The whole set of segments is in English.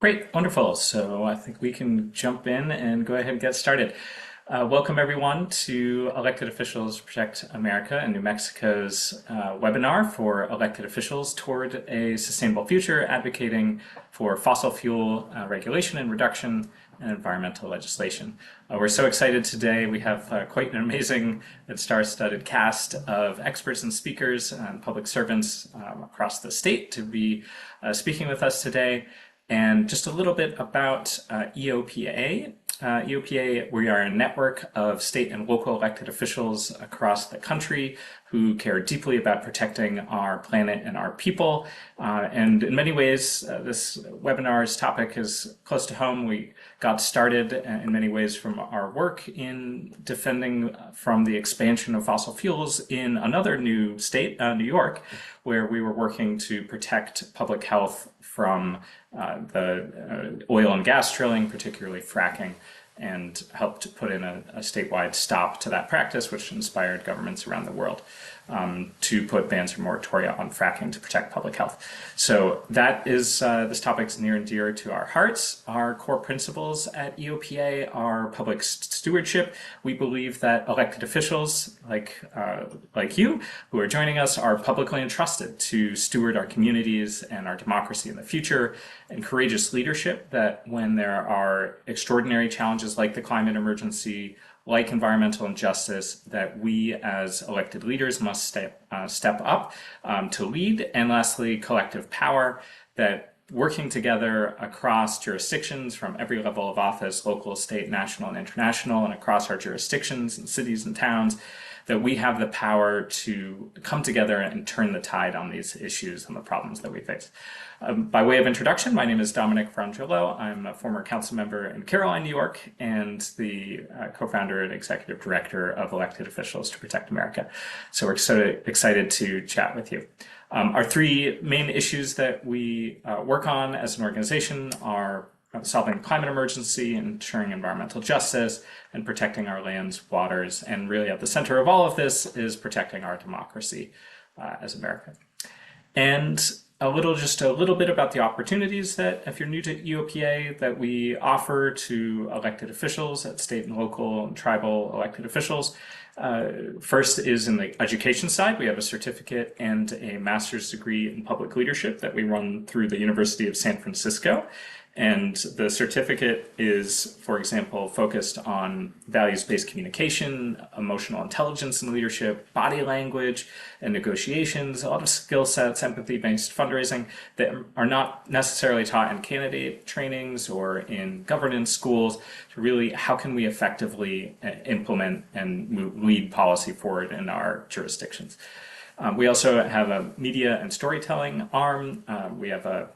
Great, wonderful. So I think we can jump in and go ahead and get started. Welcome everyone to Elected Officials Protect America and New Mexico's webinar for elected officials toward a sustainable future, advocating for fossil fuel regulation and reduction and environmental legislation. We're so excited today. We have quite an amazing and star-studded cast of experts and speakers and public servants across the state to be speaking with us today. And just a little bit about EOPA. EOPA, we are a network of state and local elected officials across the country who care deeply about protecting our planet and our people. And in many ways, this webinar's topic is close to home. We got started in many ways from our work in defending from the expansion of fossil fuels in another new state, New York, where we were working to protect public health from the oil and gas drilling, particularly fracking, and helped put in a statewide stop to that practice, which inspired governments around the world to put bans or moratoria on fracking to protect public health. So that is, this topic is near and dear to our hearts. Our core principles at EOPA are public stewardship. We believe that elected officials like you who are joining us are publicly entrusted to steward our communities and our democracy in the future, and courageous leadership that when there are extraordinary challenges like the climate emergency, like environmental injustice, that we as elected leaders must step up to lead. And lastly, collective power, that working together across jurisdictions from every level of office, local, state, national, and international, and across our jurisdictions and cities and towns, that we have the power to come together and turn the tide on these issues and the problems that we face. By way of introduction, my name is Dominic Frangillo. I'm a former council member in Caroline, New York, and the co-founder and executive director of Elected Officials to Protect America. So we're so excited to chat with you. Our three main issues that we work on as an organization are solving the climate emergency, ensuring environmental justice, and protecting our lands, waters, and really at the center of all of this is protecting our democracy as America. And just a little bit about the opportunities that, if you're new to EOPA, that we offer to elected officials at state and local and tribal elected officials. First is in the education side. We have a certificate and a master's degree in public leadership that we run through the University of San Francisco. And the certificate is, for example, focused on values-based communication, emotional intelligence and leadership, body language and negotiations, a lot of skill sets, empathy-based fundraising that are not necessarily taught in candidate trainings or in governance schools. So really, how can we effectively implement and lead policy forward in our jurisdictions? We also have a media and storytelling arm. We have a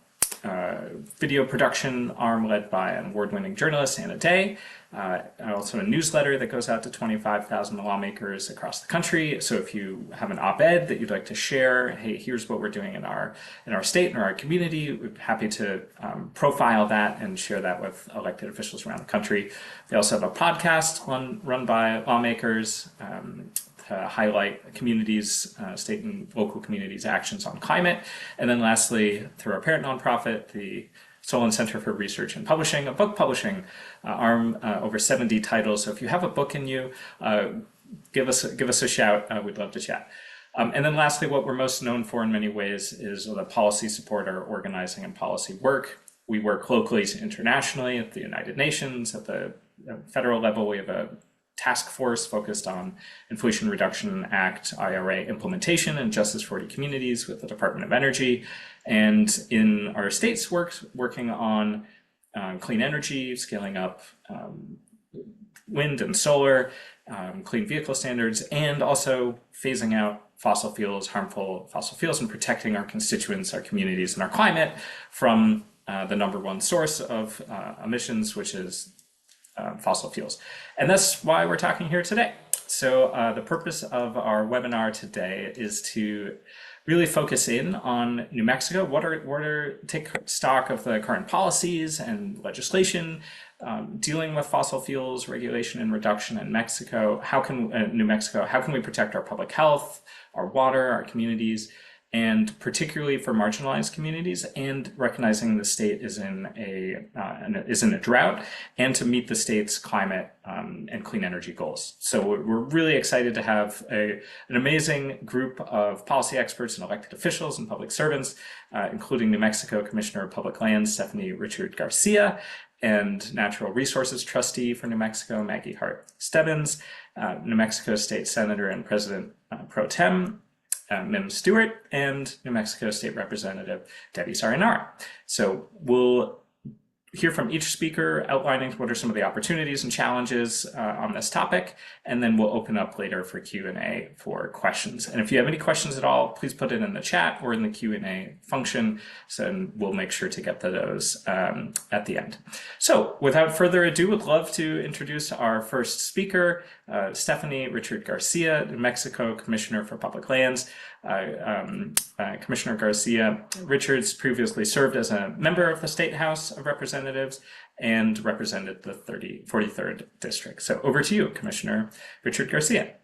video production arm led by an award-winning journalist, Anna Day. Also a newsletter that goes out to 25,000 lawmakers across the country. So if you have an op-ed that you'd like to share, hey, here's what we're doing in our state and our community, we're happy to profile that and share that with elected officials around the country. We also have a podcast run by lawmakers to highlight communities, state and local communities' actions on climate. And then lastly, through our parent nonprofit, the Solon Center for Research and Publishing, a book publishing arm, over 70 titles. So if you have a book in you, give us a shout. We'd love to chat. And then lastly, what we're most known for in many ways is the policy support, our organizing and policy work. We work locally to internationally at the United Nations. At the federal level, we have a task force focused on Inflation Reduction Act, IRA implementation and justice for communities with the Department of Energy. And in our states, working on clean energy, scaling up wind and solar, clean vehicle standards, and also phasing out fossil fuels, harmful fossil fuels, and protecting our constituents, our communities, and our climate from the number one source of emissions, which is fossil fuels. And that's why we're talking here today. So the purpose of our webinar today is to really focus in on New Mexico. Take stock of the current policies and legislation dealing with fossil fuels regulation and reduction in Mexico. New Mexico, how can we protect our public health, our water, our communities, and particularly for marginalized communities, and recognizing the state is in a drought, and to meet the state's climate and clean energy goals. So we're really excited to have an amazing group of policy experts and elected officials and public servants, including New Mexico Commissioner of Public Lands Stephanie Richard Garcia, and Natural Resources Trustee for New Mexico Maggie Hart Stebbins, New Mexico State Senator and President Pro Tem Mim Stewart, and New Mexico State Representative Debbie Sariñana. So we'll hear from each speaker outlining what are some of the opportunities and challenges on this topic, and then we'll open up later for Q&A for questions. And if you have any questions at all, please put it in the chat or in the Q&A function, so we'll make sure to get to those at the end. So without further ado, would love to introduce our first speaker, Stephanie Richard Garcia, New Mexico Commissioner for Public Lands. Commissioner Garcia Richards previously served as a member of the State House of Representatives and represented the 43rd District. So over to you, Commissioner Richard Garcia.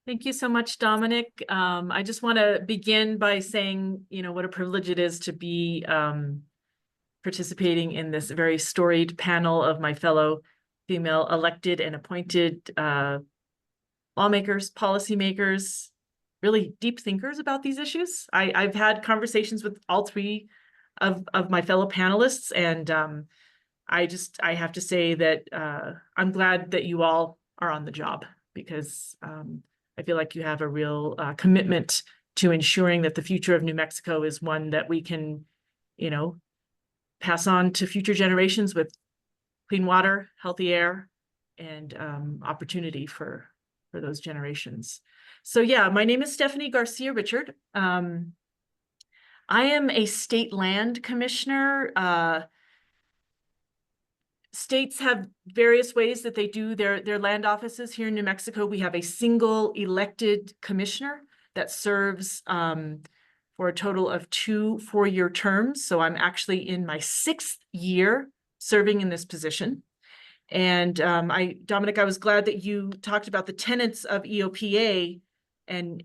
Thank you so much, Dominic. I just want to begin by saying, what a privilege it is to be participating in this very storied panel of my fellow female elected and appointed lawmakers, policymakers, really deep thinkers about these issues. I've had conversations with all three of my fellow panelists, and I have to say that I'm glad that you all are on the job, because I feel like you have a real commitment to ensuring that the future of New Mexico is one that we can, pass on to future generations with clean water, healthy air, and opportunity for those generations. So yeah, my name is Stephanie Garcia Richard. I am a state land commissioner. States have various ways that they do their land offices. Here in New Mexico, we have a single elected commissioner that serves for a total of 2 4-year terms. So I'm actually in my 6th year serving in this position. And Dominic, I was glad that you talked about the tenets of EOPA and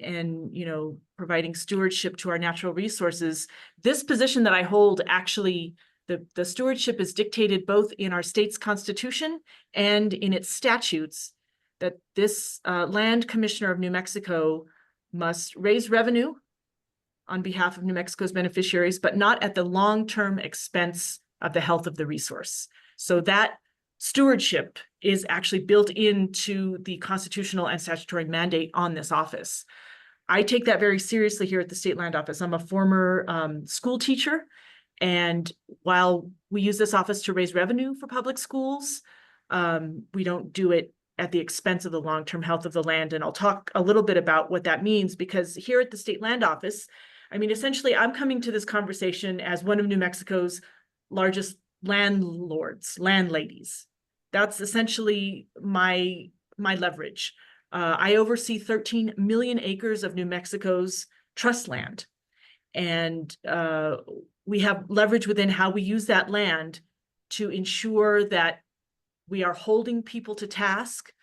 providing stewardship to our natural resources. This position that I hold, actually, the stewardship is dictated both in our state's constitution and in its statutes, that this land commissioner of New Mexico must raise revenue on behalf of New Mexico's beneficiaries, but not at the long-term expense of the health of the resource. So that stewardship is actually built into the constitutional and statutory mandate on this office. I take that very seriously here at the State Land Office. I'm a former school teacher, and while we use this office to raise revenue for public schools, we don't do it at the expense of the long-term health of the land. And I'll talk a little bit about what that means, because here at the State Land Office, essentially, I'm coming to this conversation as one of New Mexico's largest landlords, landladies. That's essentially my leverage. I oversee 13 million acres of New Mexico's trust land. And we have leverage within how we use that land to ensure that we are holding people to task,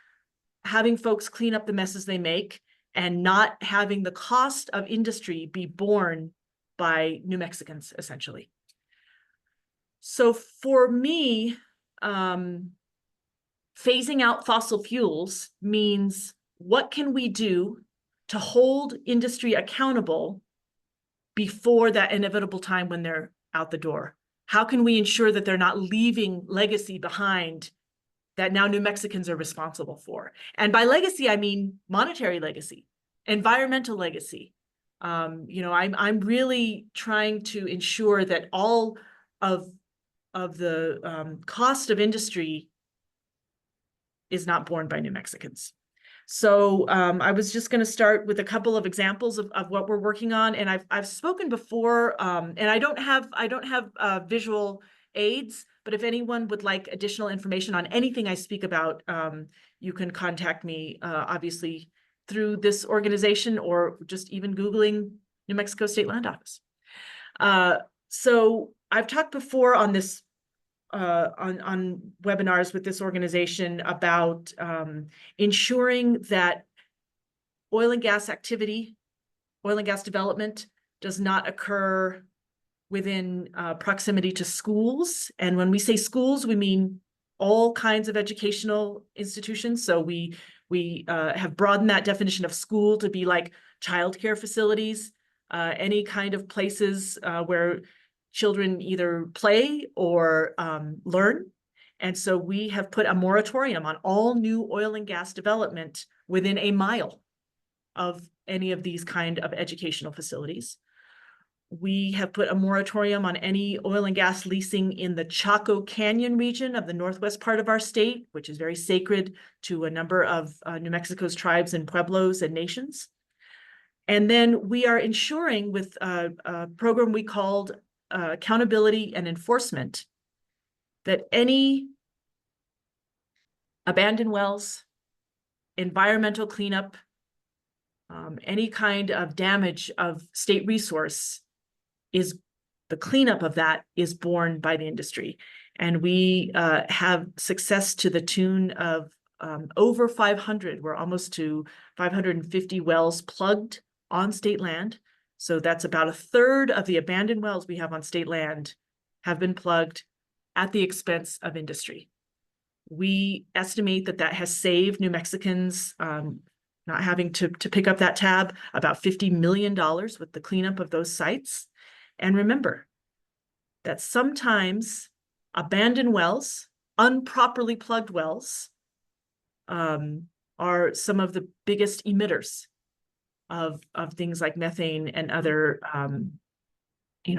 having folks clean up the messes they make, and not having the cost of industry be borne by New Mexicans, essentially. So for me, phasing out fossil fuels means, what can we do to hold industry accountable before that inevitable time when they're out the door? How can we ensure that they're not leaving legacy behind that now New Mexicans are responsible for? And by legacy, I mean monetary legacy, environmental legacy. I'm really trying to ensure that all of the cost of industry is not borne by New Mexicans. So I was just going to start with a couple of examples of what we're working on, and I've spoken before, and I don't have visual aids, but if anyone would like additional information on anything I speak about, you can contact me, obviously through this organization, or just even Googling New Mexico State Land Office. So I've talked before on this on webinars with this organization about ensuring that oil and gas activity, oil and gas development does not occur within proximity to schools. And when we say schools, we mean all kinds of educational institutions. So we have broadened that definition of school to be like childcare facilities, any kind of places where children either play or learn. And so we have put a moratorium on all new oil and gas development within a mile of any of these kind of educational facilities. We have put a moratorium on any oil and gas leasing in the Chaco Canyon region of the northwest part of our state, which is very sacred to a number of New Mexico's tribes and pueblos and nations. And then we are ensuring with a program we called accountability and enforcement that any abandoned wells, environmental cleanup, any kind of damage of state resource is the cleanup of that is borne by the industry. And we have success to the tune of over 500. We're almost to 550 wells plugged on state land. So that's about a third of the abandoned wells we have on state land have been plugged at the expense of industry. We estimate that that has saved New Mexicans not having to pick up that tab about $50 million with the cleanup of those sites. And remember that sometimes abandoned wells, improperly plugged wells, are some of the biggest emitters of things like methane and other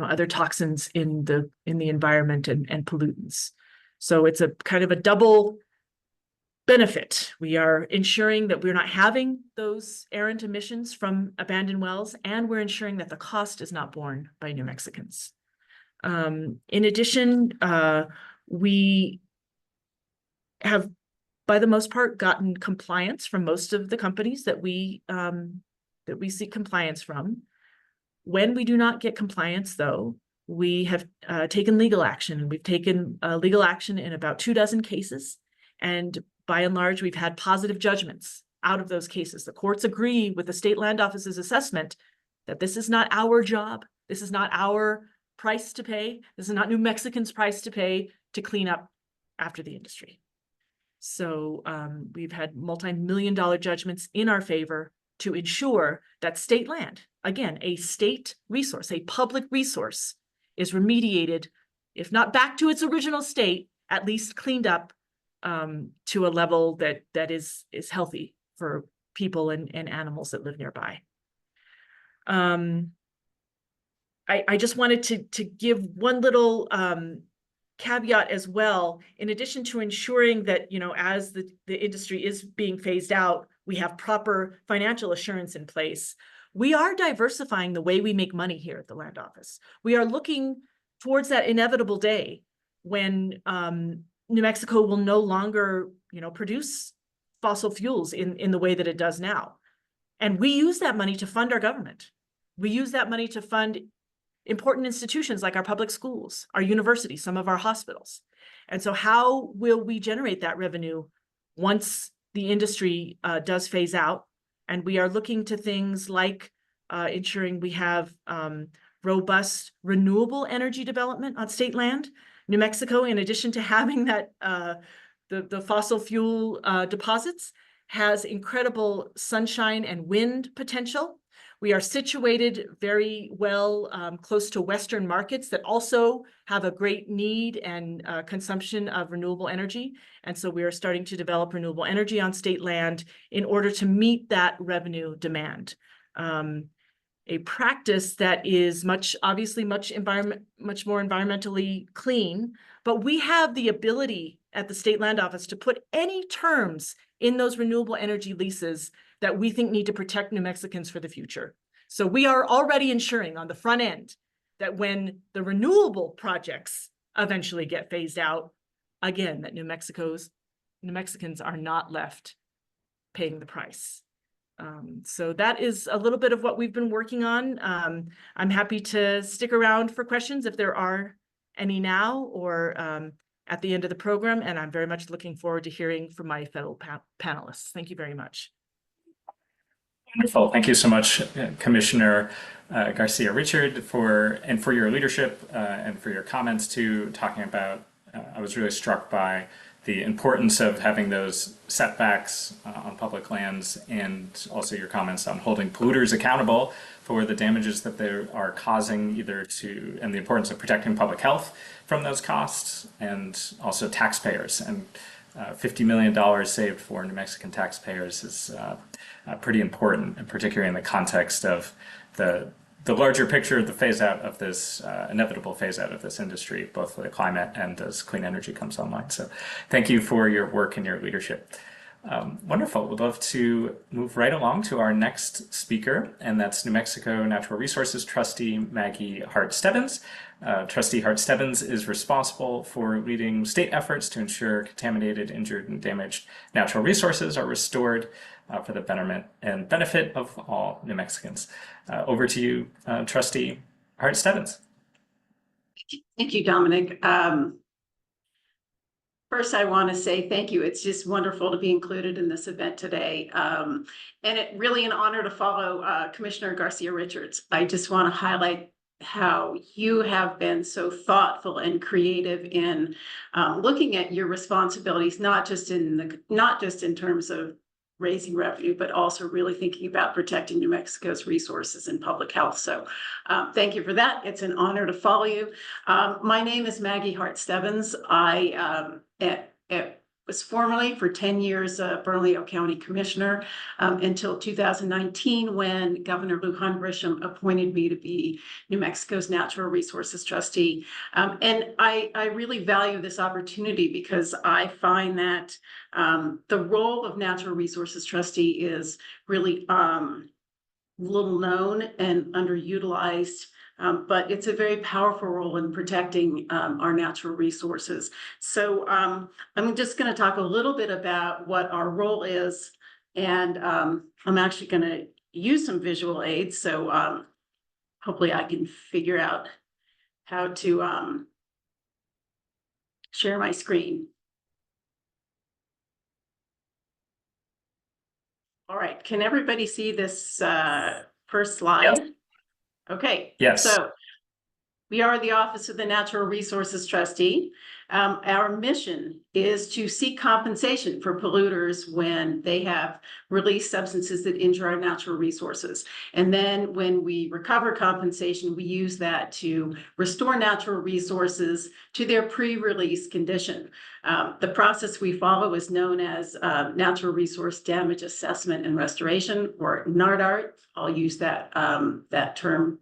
other toxins in the environment and pollutants. So it's a kind of a double benefit. We are ensuring that we're not having those errant emissions from abandoned wells, and we're ensuring that the cost is not borne by New Mexicans. In addition, we have, by the most part, gotten compliance from most of the companies that we seek compliance from. When we do not get compliance, though, we have taken legal action. We've taken legal action in about 24 cases, and by and large, we've had positive judgments out of those cases. The courts agree with the state land office's assessment that this is not our job. This is not our price to pay. This is not New Mexicans' price to pay to clean up after the industry. So we've had multi-million-dollar judgments in our favor to ensure that state land, again, a state resource, a public resource, is remediated, if not back to its original state, at least cleaned up to a level that is healthy for people and animals that live nearby. I just wanted to give one little caveat as well. In addition to ensuring that, as the industry is being phased out, we have proper financial assurance in place, we are diversifying the way we make money here at the Land Office. We are looking towards that inevitable day when New Mexico will no longer, produce fossil fuels in the way that it does now. And we use that money to fund our government. We use that money to fund important institutions like our public schools, our universities, some of our hospitals. And so how will we generate that revenue once the industry does phase out? And we are looking to things like ensuring we have robust renewable energy development on state land. New Mexico, in addition to having that the fossil fuel deposits, has incredible sunshine and wind potential. We are situated very well close to Western markets that also have a great need and consumption of renewable energy. And so we are starting to develop renewable energy on state land in order to meet that revenue demand. A practice that is obviously much more environmentally clean, but we have the ability at the State Land Office to put any terms in those renewable energy leases that we think need to protect New Mexicans for the future. So we are already ensuring on the front end that when the renewable projects eventually get phased out, again, that New Mexicans are not left paying the price. So that is a little bit of what we've been working on. I'm happy to stick around for questions if there are any now or at the end of the program, and I'm very much looking forward to hearing from my fellow panelists. Thank you very much. Wonderful. Thank you so much, Commissioner Garcia Richard, for your leadership and for your comments too, talking about. I was really struck by the importance of having those setbacks on public lands, and also your comments on holding polluters accountable for the damages that they are causing, and the importance of protecting public health from those costs, and also taxpayers. And $50 million saved for New Mexican taxpayers is pretty important, and particularly in the context of the larger picture of the phase out of this inevitable phase out of this industry, both for the climate and as clean energy comes online. So thank you for your work and your leadership. Wonderful. We'd love to move right along to our next speaker, and that's New Mexico Natural Resources Trustee Maggie Hart Stebbins. Trustee Hart Stebbins is responsible for leading state efforts to ensure contaminated, injured, and damaged natural resources are restored for the betterment and benefit of all New Mexicans. Over to you, Trustee Hart Stebbins. Thank you, Dominic. First, I want to say thank you. It's just wonderful to be included in this event today. And it really an honor to follow Commissioner Garcia Richards. I just want to highlight how you have been so thoughtful and creative in looking at your responsibilities, not just in terms of raising revenue, but also really thinking about protecting New Mexico's resources and public health. So thank you for that. It's an honor to follow you. My name is Maggie Hart Stebbins. I was formerly for 10 years Bernalillo County Commissioner until 2019, when Governor Lujan Grisham appointed me to be New Mexico's Natural Resources Trustee. And I really value this opportunity because I find that the role of Natural Resources Trustee is really little known and underutilized. But it's a very powerful role in protecting our natural resources. So I'm just going to talk a little bit about what our role is, and I'm actually going to use some visual aids. So hopefully I can figure out how to share my screen. All right, can everybody see this first slide? Yep. Okay. Yes. So we are the Office of the Natural Resources Trustee. Our mission is to seek compensation for polluters when they have released substances that injure our natural resources. And then when we recover compensation, we use that to restore natural resources to their pre-release condition. The process we follow is known as Natural Resource Damage Assessment and Restoration, or NARDART. I'll use that term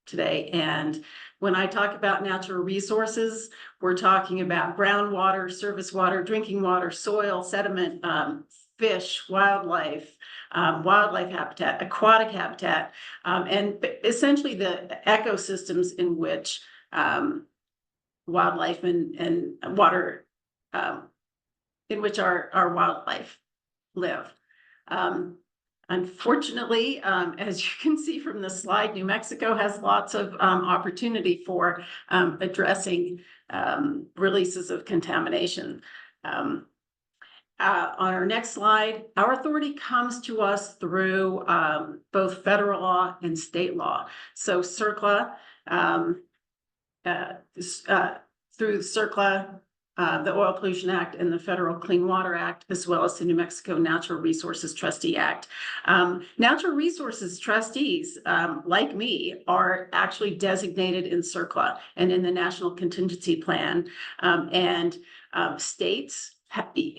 today. And when I talk about natural resources, we're talking about groundwater, surface water, drinking water, soil, sediment, fish, wildlife habitat, aquatic habitat, and essentially the ecosystems in which wildlife and water, in which our wildlife live. Unfortunately, as you can see from the slide, New Mexico has lots of opportunity for addressing releases of contamination. On our next slide, our authority comes to us through both federal law and state law. So CERCLA, through CERCLA, the Oil Pollution Act and the Federal Clean Water Act, as well as the New Mexico Natural Resources Trustee Act. Natural Resources Trustees, like me, are actually designated in CERCLA and in the National Contingency Plan.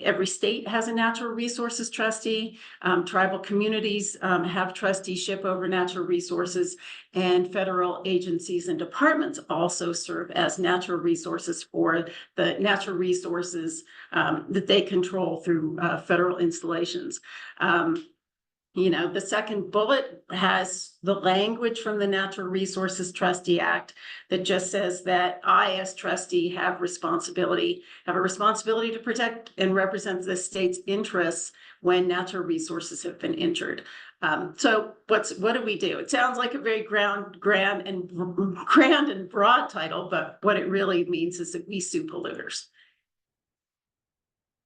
Every state has a natural resources trustee. Tribal communities have trusteeship over natural resources, and federal agencies and departments also serve as natural resources for the natural resources that they control through federal installations. The second bullet has the language from the Natural Resources Trustee Act that just says that I, as trustee, have a responsibility to protect and represent the state's interests when natural resources have been injured. So what do we do? It sounds like a very grand and broad title, but what it really means is that we sue polluters.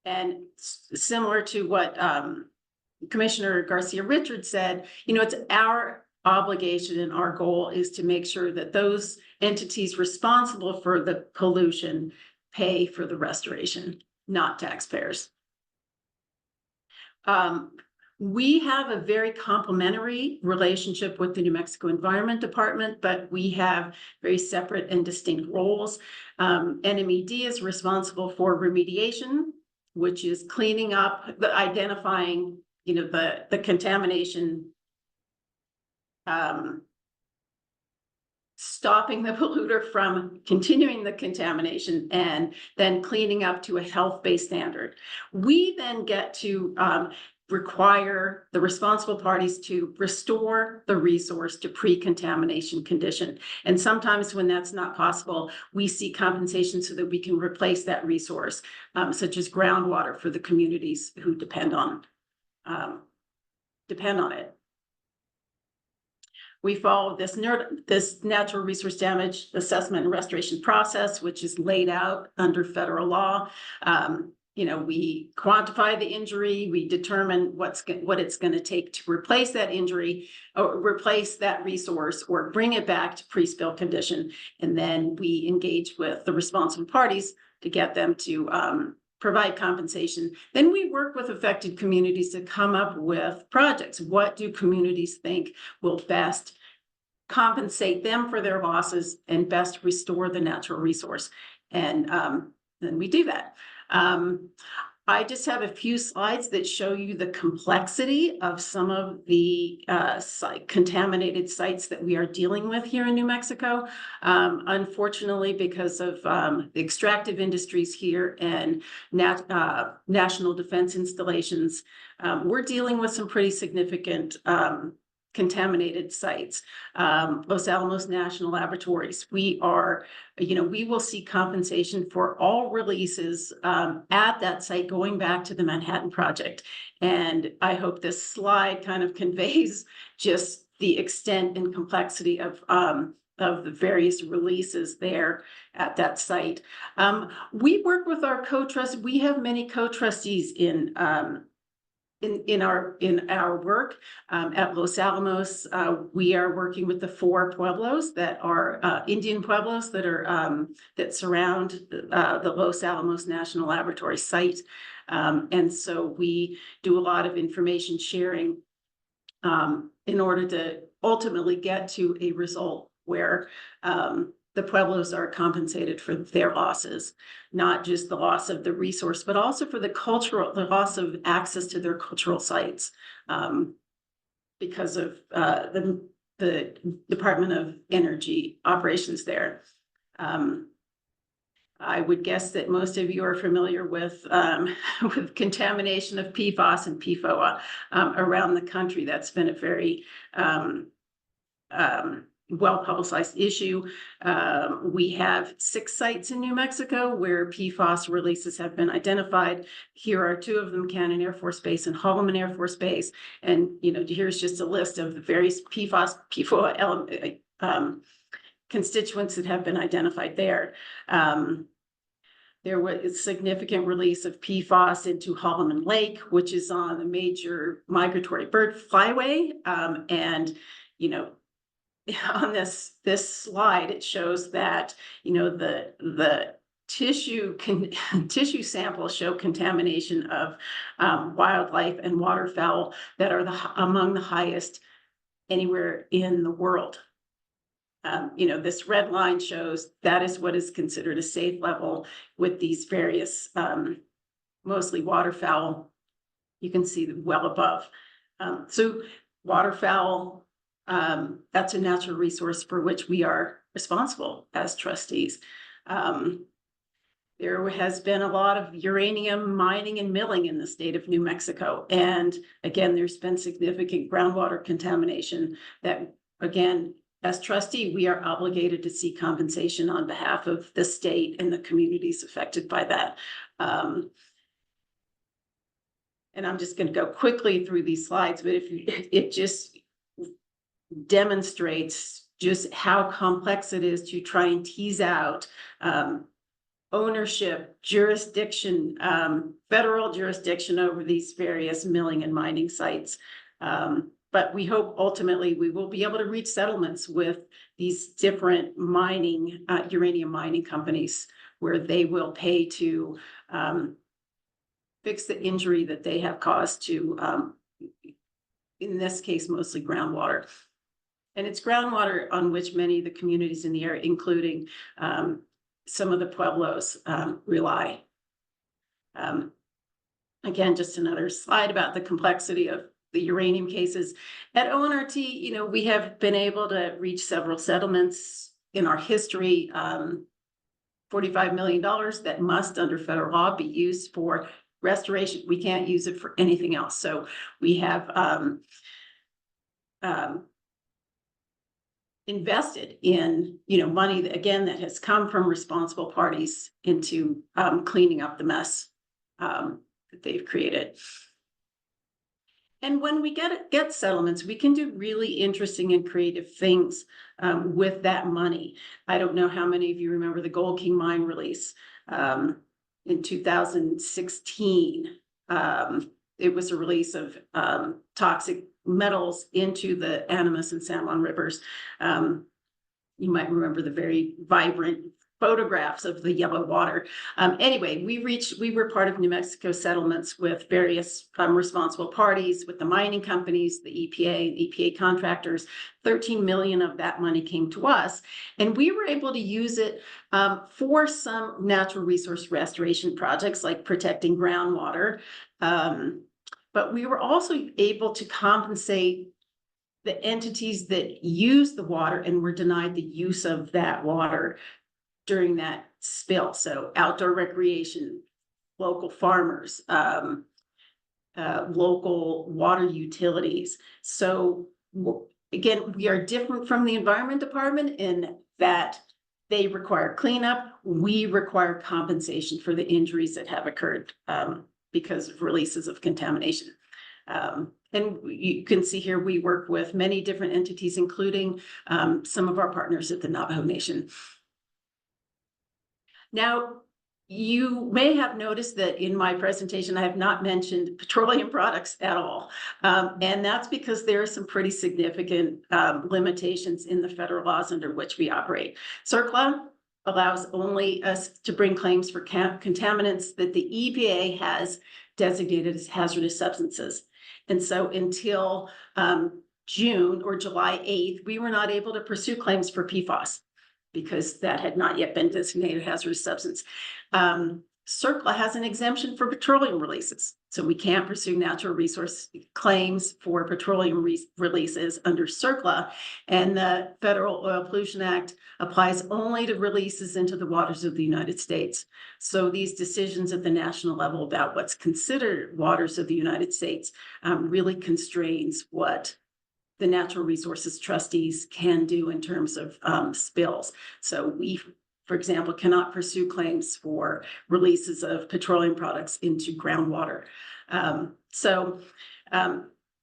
And similar to what Commissioner Garcia Richards said, you know, it's our obligation and our goal is to make sure that those entities responsible for the pollution pay for the restoration, not taxpayers. We have a very complementary relationship with the New Mexico Environment Department, but we have very separate and distinct roles. NMED is responsible for remediation, which is cleaning up, identifying, you know, the contamination, stopping the polluter from continuing the contamination, and then cleaning up to a health-based standard. We then get to require the responsible parties to restore the resource to pre-contamination condition. And sometimes when that's not possible, we seek compensation so that we can replace that resource, such as groundwater for the communities who depend on it. We follow this natural resource damage assessment and restoration process, which is laid out under federal law. You know, we quantify the injury, we determine what it's going to take to replace that injury, or replace that resource, or bring it back to pre-spill condition. And then we engage with the responsible parties to get them to provide compensation. Then we work with affected communities to come up with projects. What do communities think will best compensate them for their losses and best restore the natural resource? And then we do that. I just have a few slides that show you the complexity of some of the contaminated sites that we are dealing with here in New Mexico. Unfortunately, because of the extractive industries here and national defense installations, we're dealing with some pretty significant contaminated sites. Los Alamos National Laboratories, we will see compensation for all releases at that site going back to the Manhattan Project. And I hope this slide kind of conveys just the extent and complexity of the various releases there at that site. We work with our co-trustees. We have many co-trustees in our work. At Los Alamos, we are working with the 4 pueblos that are Indian pueblos that are that surround the Los Alamos National Laboratory site. And so we do a lot of information sharing in order to ultimately get to a result where the pueblos are compensated for their losses, not just the loss of the resource, but also for the loss of access to their cultural sites because of the Department of Energy operations there. I would guess that most of you are familiar with contamination of PFAS and PFOA around the country. That's been a very well-publicized issue. We have 6 sites in New Mexico where PFAS releases have been identified. Here are 2 of them, Cannon Air Force Base and Holloman Air Force Base. And, you know, here's just a list of the various PFAS, PFOA constituents that have been identified there. There was a significant release of PFAS into Holloman Lake, which is on a major migratory bird flyway. And, you know, on this slide, it shows that, you know, the tissue samples show contamination of wildlife and waterfowl that are among the highest anywhere in the world. You know, this red line shows that is what is considered a safe level with these various, mostly waterfowl. You can see well above. So waterfowl, that's a natural resource for which we are responsible as trustees. There has been a lot of uranium mining and milling in the state of New Mexico. And again, there's been significant groundwater contamination that, again, as trustee, we are obligated to seek compensation on behalf of the state and the communities affected by that. And I'm just going to go quickly through these slides, but it just demonstrates just how complex it is to try and tease out ownership, jurisdiction, federal jurisdiction over these various milling and mining sites. But we hope ultimately we will be able to reach settlements with these different mining, uranium mining companies, where they will pay to fix the injury that they have caused to, in this case, mostly groundwater. And it's groundwater on which many of the communities in the area, including some of the pueblos, rely. Again, just another slide about the complexity of the uranium cases. At ONRT, you know, we have been able to reach several settlements in our history. $45 million that must, under federal law, be used for restoration. We can't use it for anything else. So we have invested in, you know, money that, again, that has come from responsible parties into cleaning up the mess that they've created. And when we get settlements, we can do really interesting and creative things with that money. I don't know how many of you remember the Gold King mine release in 2016. It was a release of toxic metals into the Animas and San Juan rivers. You might remember the very vibrant photographs of the yellow water. Anyway, we were part of New Mexico settlements with various responsible parties, with the mining companies, the EPA contractors. 13 million of that money came to us, and we were able to use it for some natural resource restoration projects like protecting groundwater. But we were also able to compensate the entities that use the water and were denied the use of that water during that spill. So outdoor recreation, local farmers, local water utilities. So again, we are different from the Environment Department in that they require cleanup. We require compensation for the injuries that have occurred because of releases of contamination. And you can see here, we work with many different entities, including some of our partners at the Navajo Nation. Now, you may have noticed that in my presentation, I have not mentioned petroleum products at all. And that's because there are some pretty significant limitations in the federal laws under which we operate. CERCLA allows only us to bring claims for contaminants that the EPA has designated as hazardous substances. And so until June or July 8th, we were not able to pursue claims for PFAS because that had not yet been designated hazardous substance. CERCLA has an exemption for petroleum releases. So we can't pursue natural resource claims for petroleum releases under CERCLA. And the Federal Oil Pollution Act applies only to releases into the waters of the United States. So these decisions at the national level about what's considered waters of the United States really constrains what the natural resources trustees can do in terms of spills. So we, for example, cannot pursue claims for releases of petroleum products into groundwater.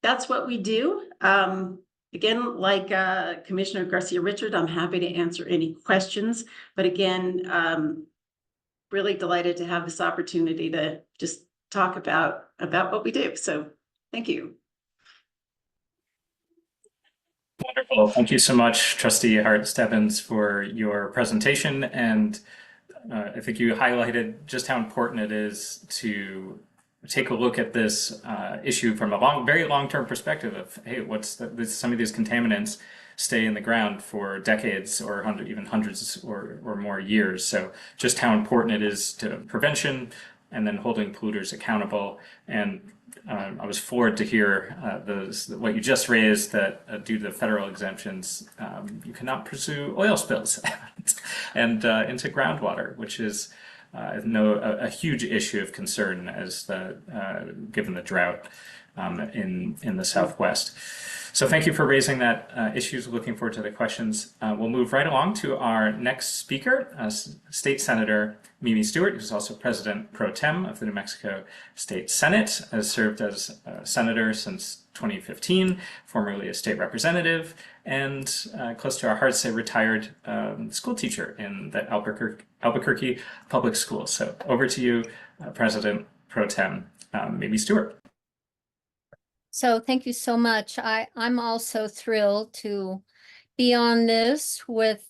That's what we do. Again, like Commissioner Garcia Richard, I'm happy to answer any questions. But again, really delighted to have this opportunity to just talk about what we do. So thank you. Wonderful. Thank you so much, Trustee Hart Stebbins, for your presentation. And I think you highlighted just how important it is to take a look at this issue from a very long-term perspective of, hey, some of these contaminants stay in the ground for decades or even hundreds or more years. So just how important it is to prevention and then holding polluters accountable. And I was floored to hear what you just raised, that due to the federal exemptions, you cannot pursue oil spills and into groundwater, which is a huge issue of concern as given the drought in the Southwest. So thank you for raising that issue. Looking forward to the questions. We'll move right along to our next speaker, State Senator Mimi Stewart, who's also President Pro Tem of the New Mexico State Senate, has served as a senator since 2015, formerly a state representative, and close to our hearts, a retired school teacher in the Albuquerque Public Schools. So over to you, President Pro Tem Mimi Stewart. So thank you so much. I'm also thrilled to be on this with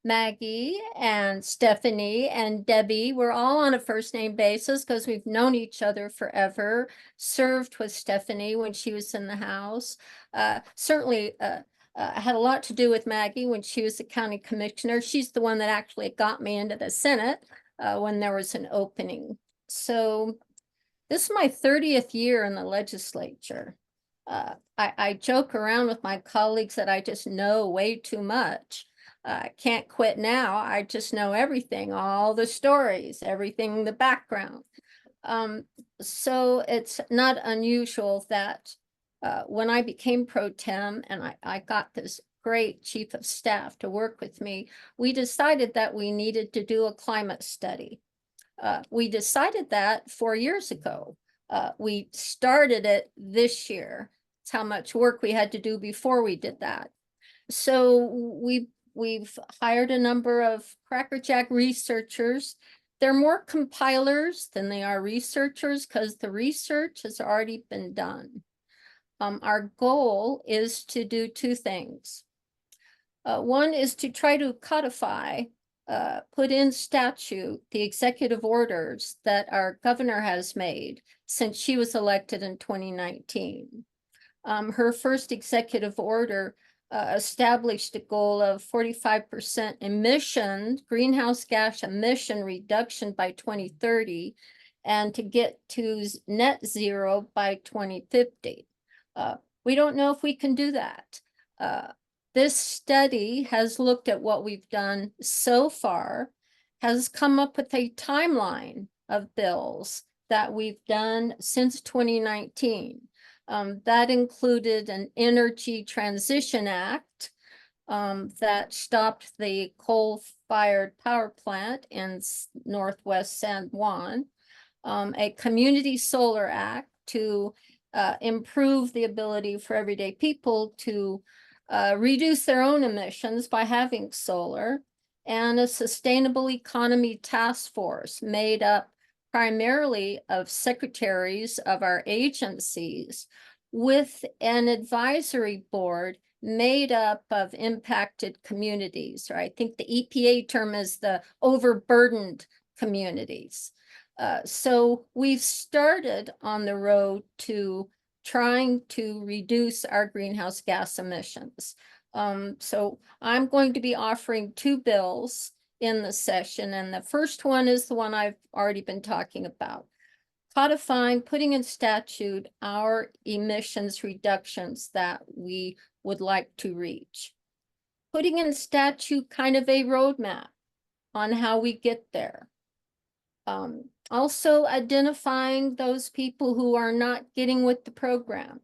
Maggie and Stephanie and Debbie. We're all on a first name basis because we've known each other forever, served with Stephanie when she was in the House. Certainly had a lot to do with Maggie when she was the county commissioner. She's the one that actually got me into the Senate when there was an opening. So this is my 30th year in the legislature. I joke around with my colleagues that I just know way too much. I can't quit now. I just know everything, all the stories, everything, the background. So it's not unusual that when I became pro tem and I got this great chief of staff to work with me, we decided that we needed to do a climate study. We decided that 4 years ago. We started it this year. It's how much work we had to do before we did that. So we've hired a number of crackerjack researchers. They're more compilers than they are researchers because the research has already been done. Our goal is to do two things. One is to try to codify put in statute the executive orders that our governor has made since she was elected in 2019. Her first executive order established a goal of 45% emission, greenhouse gas emission reduction by 2030, and to get to net zero by 2050. We don't know if we can do that. This study has looked at what we've done so far, has come up with a timeline of bills that we've done since 2019. That included an Energy Transition Act that stopped the coal-fired power plant in Northwest San Juan, a Community Solar Act to improve the ability for everyday people to reduce their own emissions by having solar, and a sustainable economy task force made up primarily of secretaries of our agencies with an advisory board made up of impacted communities, or I think the EPA term is the overburdened communities. So we've started on the road to trying to reduce our greenhouse gas emissions. So I'm going to be offering two bills in the session, and the first one is the one I've already been talking about, codifying, putting in statute our emissions reductions that we would like to reach. Putting in statute kind of a roadmap on how we get there. Also identifying those people who are not getting with the program.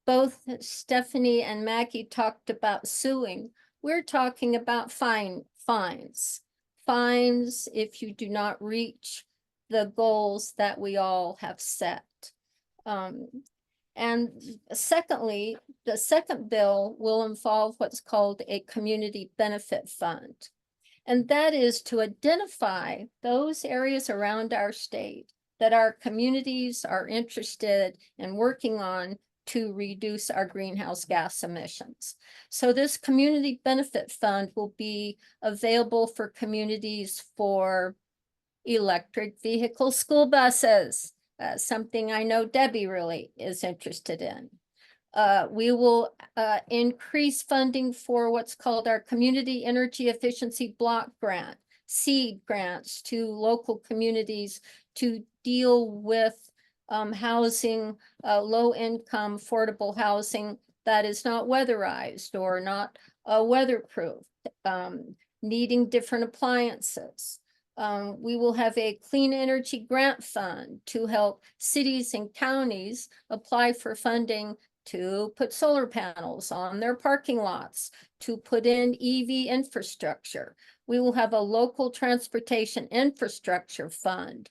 Both Stephanie and Maggie talked about suing. We're talking about fines. Fines if you do not reach the goals that we all have set. And secondly, the second bill will involve what's called a community benefit fund. And that is to identify those areas around our state that our communities are interested in working on to reduce our greenhouse gas emissions. So this community benefit fund will be available for communities for electric vehicle school buses, something I know Debbie really is interested in. We will increase funding for what's called our Community Energy Efficiency Block Grant, seed grants to local communities to deal with housing, low-income, affordable housing that is not weatherized or not weatherproof, needing different appliances. We will have a clean energy grant fund to help cities and counties apply for funding to put solar panels on their parking lots, to put in EV infrastructure. We will have a local transportation infrastructure fund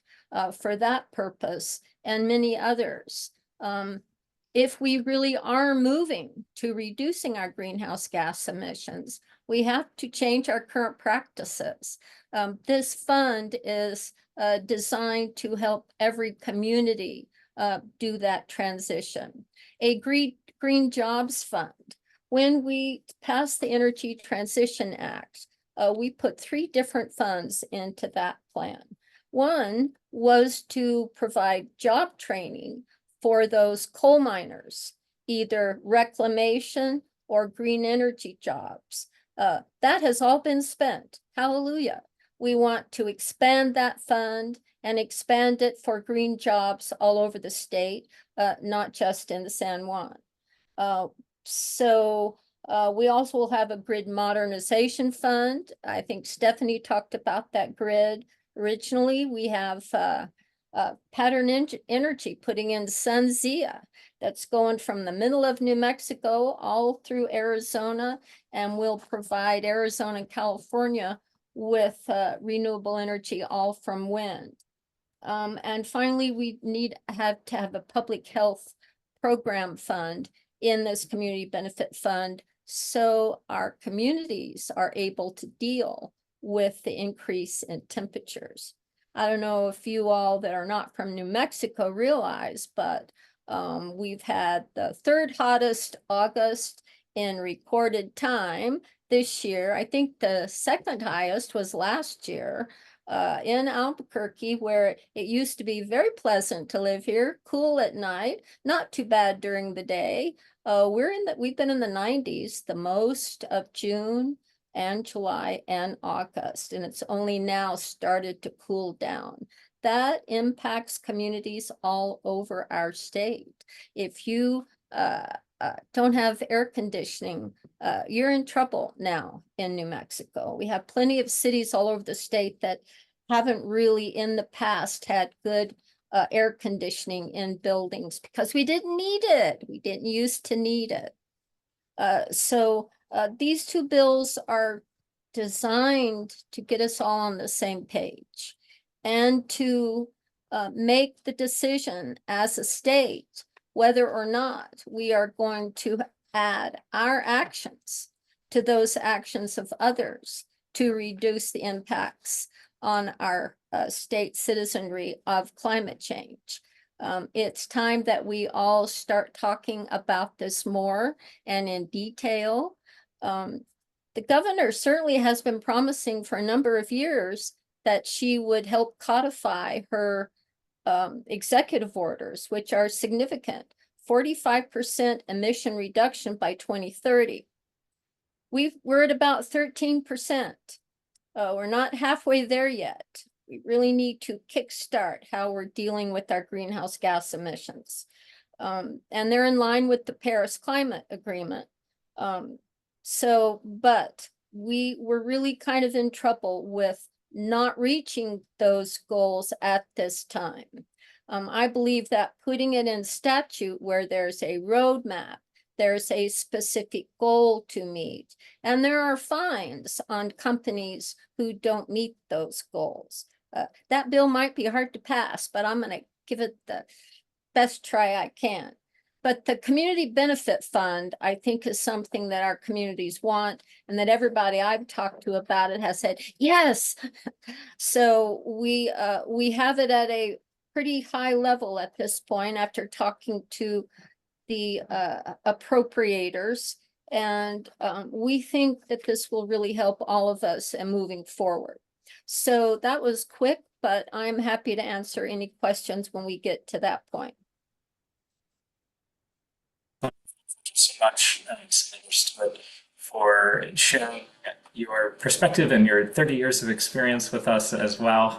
for that purpose, and many others. If we really are moving to reducing our greenhouse gas emissions, we have to change our current practices. This fund is designed to help every community do that transition. A green jobs fund. When we passed the Energy Transition Act, we put 3 different funds into that plan. One was to provide job training for those coal miners, either reclamation or green energy jobs. That has all been spent. Hallelujah. We want to expand that fund and expand it for green jobs all over the state, not just in the San Juan. We also will have a grid modernization fund. I think Stephanie talked about that grid. Originally, we have Pattern Energy putting in SunZia that's going from the middle of New Mexico all through Arizona, and will provide Arizona and California with renewable energy all from wind. And finally, we have to have a public health program fund in this community benefit fund, so our communities are able to deal with the increase in temperatures. I don't know if you all that are not from New Mexico realize, but we've had the 3rd hottest August in recorded time this year. I think the 2nd highest was last year in Albuquerque, where it used to be very pleasant to live here, cool at night, not too bad during the day. We've been in the 90s the most of June and July and August, and it's only now started to cool down. That impacts communities all over our state. If you don't have air conditioning, you're in trouble now in New Mexico. We have plenty of cities all over the state that haven't really in the past had good air conditioning in buildings because we didn't need it. We didn't used to need it. These 2 bills are designed to get us all on the same page and to make the decision as a state whether or not we are going to add our actions to those actions of others to reduce the impacts on our state citizenry of climate change. It's time that we all start talking about this more and in detail. The governor certainly has been promising for a number of years that she would help codify her executive orders, which are significant. 45% emission reduction by 2030. We're at about 13%. We're not halfway there yet. We really need to kickstart how we're dealing with our greenhouse gas emissions. And they're in line with the Paris Climate Agreement. But we were really kind of in trouble with not reaching those goals at this time. I believe that putting it in statute where there's a roadmap, there's a specific goal to meet, and there are fines on companies who don't meet those goals. That bill might be hard to pass, but I'm going to give it the best try I can. But the community benefit fund, I think, is something that our communities want, and that everybody I've talked to about it has said, yes. So we have it at a pretty high level at this point after talking to the appropriators. And we think that this will really help all of us in moving forward. So that was quick, but I'm happy to answer any questions when we get to that point. Thank you so much, Stewart, for sharing your perspective and your 30 years of experience with us as well.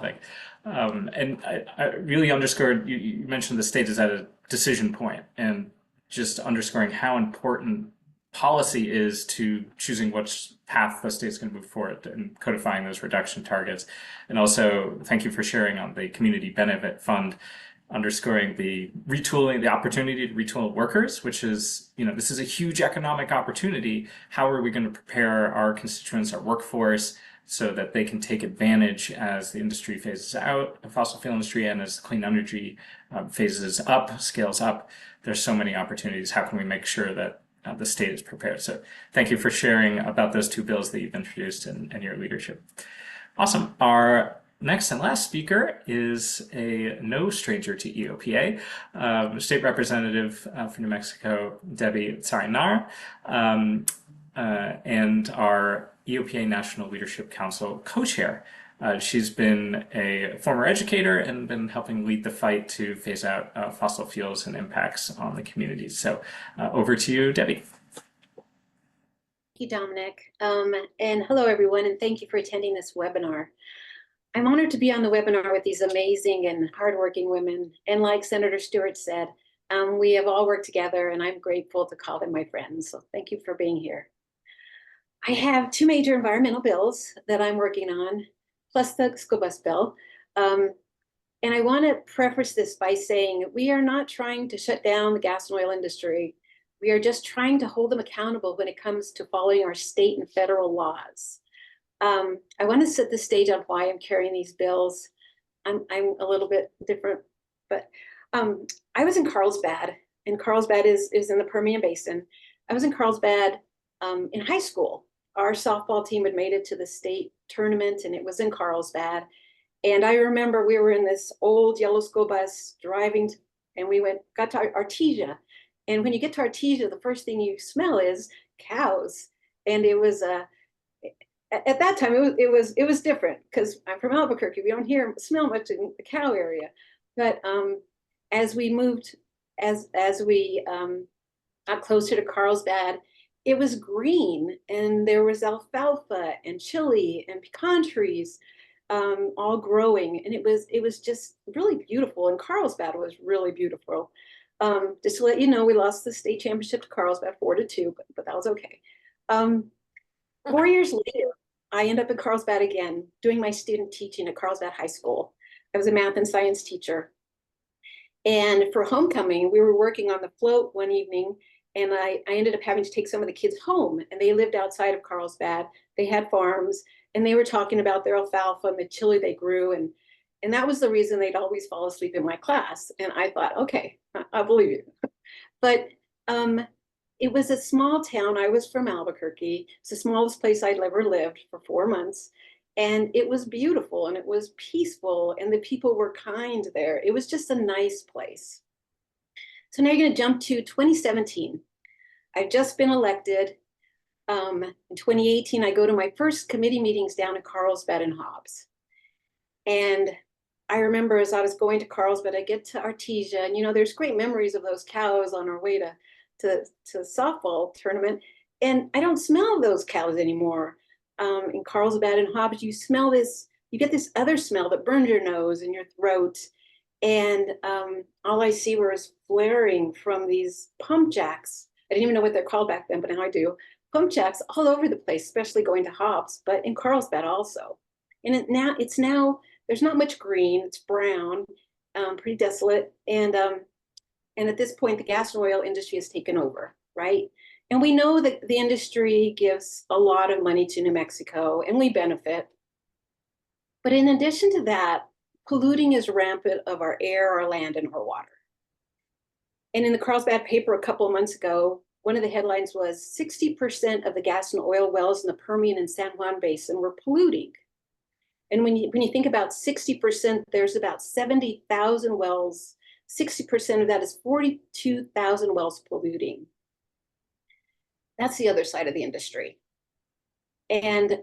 And I really underscored, you mentioned the state is at a decision point, and just underscoring how important policy is to choosing which path the state's going to move forward and codifying those reduction targets. And also, thank you for sharing on the community benefit fund. underscoring the retooling, the opportunity to retool workers, which is, this is a huge economic opportunity. How are we going to prepare our constituents, our workforce, so that they can take advantage as the industry phases out, the fossil fuel industry, and as clean energy phases up, scales up? There's so many opportunities. How can we make sure that the state is prepared? So thank you for sharing about those two bills that you've introduced and your leadership. Awesome. Our next and last speaker is no stranger to EOPA, State Representative for New Mexico, Debbie Sariñana, and our EOPA National Leadership Council co-chair. She's been a former educator and been helping lead the fight to phase out fossil fuels and impacts on the communities. So over to you, Debbie. Thank you, Dominic. And hello, everyone, and thank you for attending this webinar. I'm honored to be on the webinar with these amazing and hardworking women. And like Senator Stewart said, we have all worked together, and I'm grateful to call them my friends. So thank you for being here. I have two major environmental bills that I'm working on, plus the school bus bill. And I want to preface this by saying we are not trying to shut down the gas and oil industry. We are just trying to hold them accountable when it comes to following our state and federal laws. I want to set the stage on why I'm carrying these bills. I'm a little bit different, but I was in Carlsbad, and Carlsbad is in the Permian Basin. I was in Carlsbad in high school. Our softball team had made it to the state tournament, and it was in Carlsbad. And I remember we were in this old yellow school bus driving, and we got to Artesia. And when you get to Artesia, the first thing you smell is cows. And it was at that time it was different because I'm from Albuquerque. We don't smell much in the cow area. But as we moved, as we got closer to Carlsbad, it was green, and there was alfalfa and chili and pecan trees all growing, and it was just really beautiful. And Carlsbad was really beautiful. Just to let you know, we lost the state championship to Carlsbad 4-2, but that was okay. 4 years later, I ended up in Carlsbad again, doing my student teaching at Carlsbad High School. I was a math and science teacher. And for homecoming, we were working on the float one evening, and I ended up having to take some of the kids home, and they lived outside of Carlsbad. They had farms, and they were talking about their alfalfa and the chili they grew, and that was the reason they'd always fall asleep in my class. And I thought, okay, I believe you. But it was a small town. I was from Albuquerque. It's the smallest place I'd ever lived for 4 months. And it was beautiful, and it was peaceful, and the people were kind there. It was just a nice place. So now you're going to jump to 2017. I've just been elected. In 2018, I go to my first committee meetings down in Carlsbad and Hobbs. And I remember as I was going to Carlsbad, I get to Artesia, and there's great memories of those cows on our way to the softball tournament. And I don't smell those cows anymore. In Carlsbad and Hobbs, you smell this, you get this other smell that burns your nose and your throat. And all I see was flaring from these pump jacks. I didn't even know what they're called back then, but now I do. Pump jacks all over the place, especially going to Hobbs, but in Carlsbad also. And it's now there's not much green. It's brown, pretty desolate. And at this point, the gas and oil industry has taken over, right? And we know that the industry gives a lot of money to New Mexico, and we benefit. But in addition to that, polluting is rampant of our air, our land, and our water. And in the Carlsbad paper a couple of months ago, one of the headlines was 60% of the gas and oil wells in the Permian and San Juan Basin were polluting. And when you think about 60%, there's about 70,000 wells. 60% of that is 42,000 wells polluting. That's the other side of the industry. And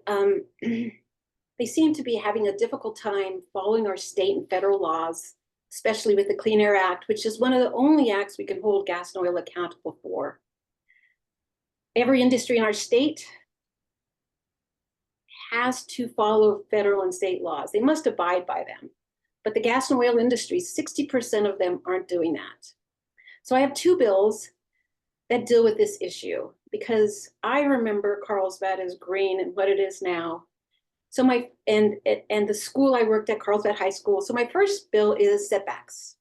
they seem to be having a difficult time following our state and federal laws, especially with the Clean Air Act, which is one of the only acts we can hold gas and oil accountable for. Every industry in our state has to follow federal and state laws. They must abide by them. But the gas and oil industry, 60% of them aren't doing that. So I have two bills that deal with this issue because I remember Carlsbad as green and what it is now. So and the school I worked at, Carlsbad High School. So my first bill is setbacks.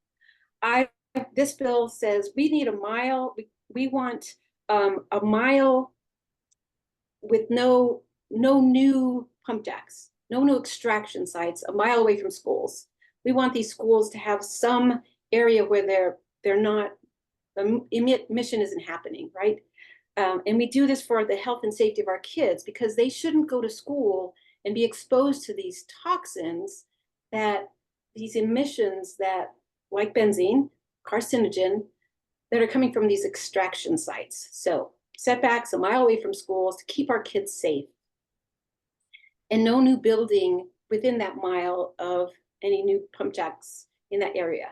this bill says we need a mile. We want a mile with no new pump jacks, no new extraction sites, a mile away from schools. We want these schools to have some area where they're not, the emission isn't happening, right? And we do this for the health and safety of our kids, because they shouldn't go to school and be exposed to these toxins, that these emissions that, like benzene, carcinogen, that are coming from these extraction sites. So setbacks a mile away from schools to keep our kids safe. And no new building within that mile of any new pump jacks in that area.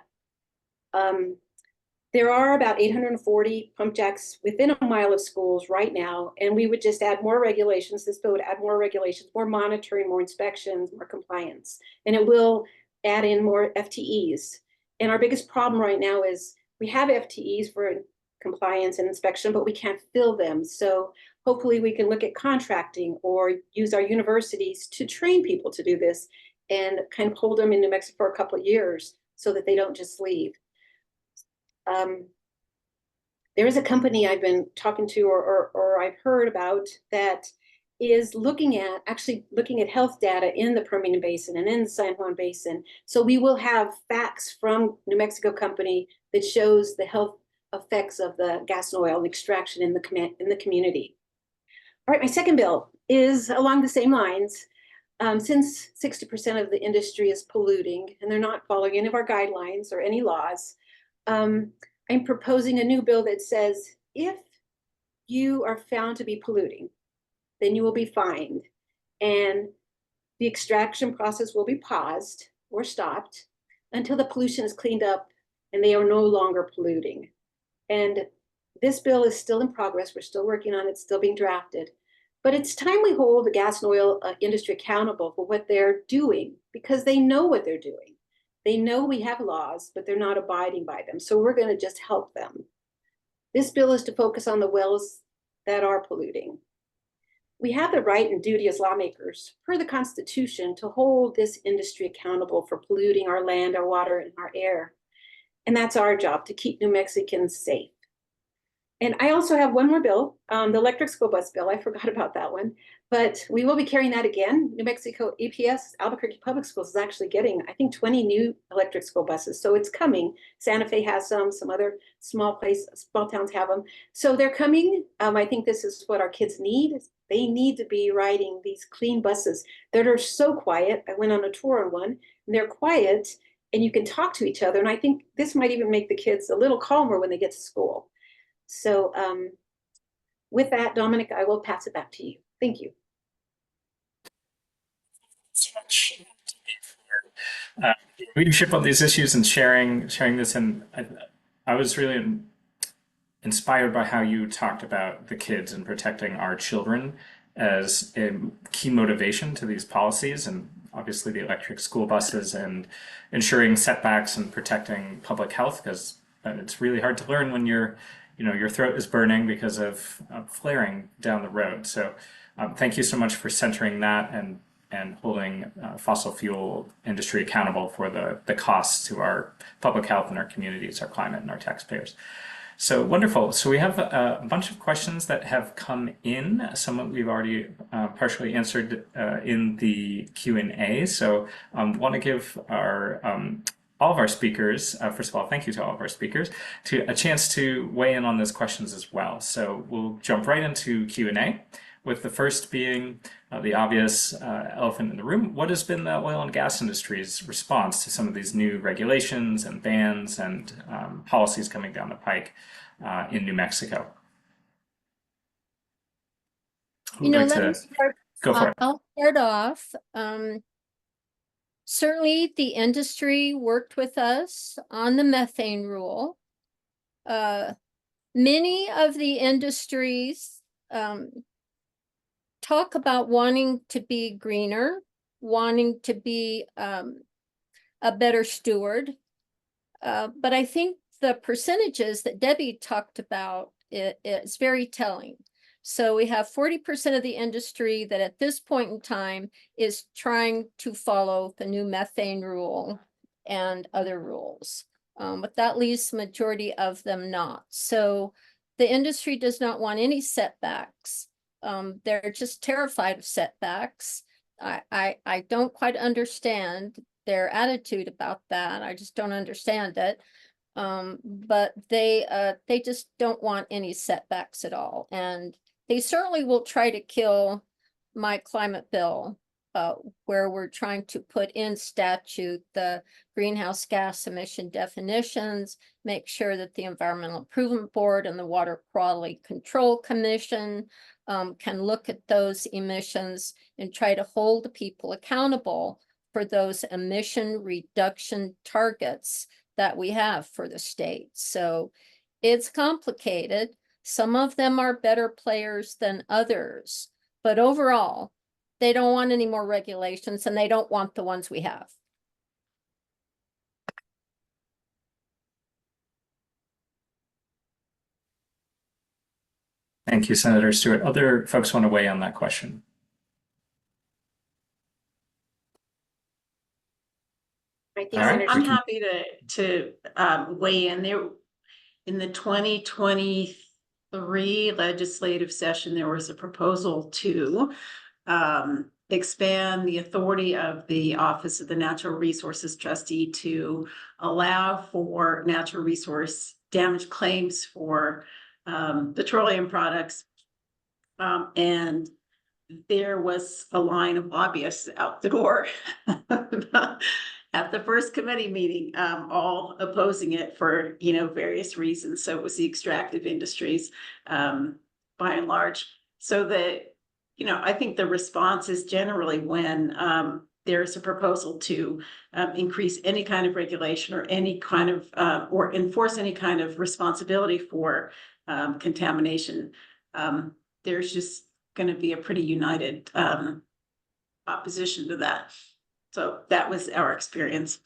There are about 840 pump jacks within a mile of schools right now, and we would just add more regulations. This bill would add more regulations, more monitoring, more inspections, more compliance, and it will add in more FTEs. And our biggest problem right now is we have FTEs for compliance and inspection, but we can't fill them. So hopefully we can look at contracting or use our universities to train people to do this and kind of hold them in New Mexico for a couple of years so that they don't just leave. There is a company I've been talking to or I've heard about that is actually looking at health data in the Permian Basin and in the San Juan Basin. So we will have facts from New Mexico company that shows the health effects of the gas and oil and extraction in the community. All right, my second bill is along the same lines. Since 60% of the industry is polluting and they're not following any of our guidelines or any laws, I'm proposing a new bill that says if you are found to be polluting, then you will be fined, and the extraction process will be paused or stopped until the pollution is cleaned up and they are no longer polluting. And this bill is still in progress. We're still working on it, still being drafted. But it's time we hold the gas and oil industry accountable for what they're doing, because they know what they're doing. They know we have laws, but they're not abiding by them. So we're going to just help them. This bill is to focus on the wells that are polluting. We have the right and duty as lawmakers, per the Constitution, to hold this industry accountable for polluting our land, our water, and our air. And that's our job, to keep New Mexicans safe. And I also have one more bill, the electric school bus bill. I forgot about that one, but we will be carrying that again. New Mexico EPS, Albuquerque Public Schools, is actually getting, I think, 20 new electric school buses. So it's coming. Santa Fe has some other small towns have them. So they're coming. I think this is what our kids need. They need to be riding these clean buses that are so quiet. I went on a tour on one, and they're quiet, and you can talk to each other. And I think this might even make the kids a little calmer when they get to school. So with that, Dominic, I will pass it back to you. Thank you. So much for leadership on these issues and sharing this. And I was really inspired by how you talked about the kids and protecting our children as a key motivation to these policies, and obviously the electric school buses and ensuring setbacks and protecting public health, because it's really hard to learn when your throat is burning because of flaring down the road. So thank you so much for centering that and holding fossil fuel industry accountable for the costs to our public health and our communities, our climate, and our taxpayers. So wonderful. So we have a bunch of questions that have come in. Some of we've already partially answered in the Q&A. So I want to give all of our speakers, first of all, thank you to all of our speakers, to a chance to weigh in on those questions as well. So we'll jump right into Q&A, with the first being the obvious elephant in the room. What has been the oil and gas industry's response to some of these new regulations and bans and policies coming down the pike in New Mexico? Let me start. Go for it. I'll start off. Certainly, the industry worked with us on the methane rule. Many of the industries talk about wanting to be greener, wanting to be a better steward. But I think the percentages that Debbie talked about is very telling. So we have 40% of the industry that at this point in time is trying to follow the new methane rule and other rules. but that leaves the majority of them not. So the industry does not want any setbacks. They're just terrified of setbacks. I don't quite understand their attitude about that. I just don't understand it. But they just don't want any setbacks at all. And they certainly will try to kill my climate bill, where we're trying to put in statute the greenhouse gas emission definitions, make sure that the Environmental Improvement Board and the Water Quality Control Commission can look at those emissions and try to hold people accountable for those emission reduction targets that we have for the state. So it's complicated. Some of them are better players than others, but overall, they don't want any more regulations and they don't want the ones we have. Thank you, Senator Stewart. Other folks want to weigh on that question? I think All right. Senator I'm happy to weigh in there. In the 2023 legislative session, there was a proposal to expand the authority of the Office of the Natural Resources Trustee to allow for natural resource damage claims for petroleum products. And there was a line of lobbyists out the door at the first committee meeting, all opposing it for, various reasons. So it was the extractive industries, by and large. So I think the response is generally when there's a proposal to increase any kind of regulation or any kind of, or enforce any kind of responsibility for contamination, there's just going to be a pretty united opposition to that. So that was our experience.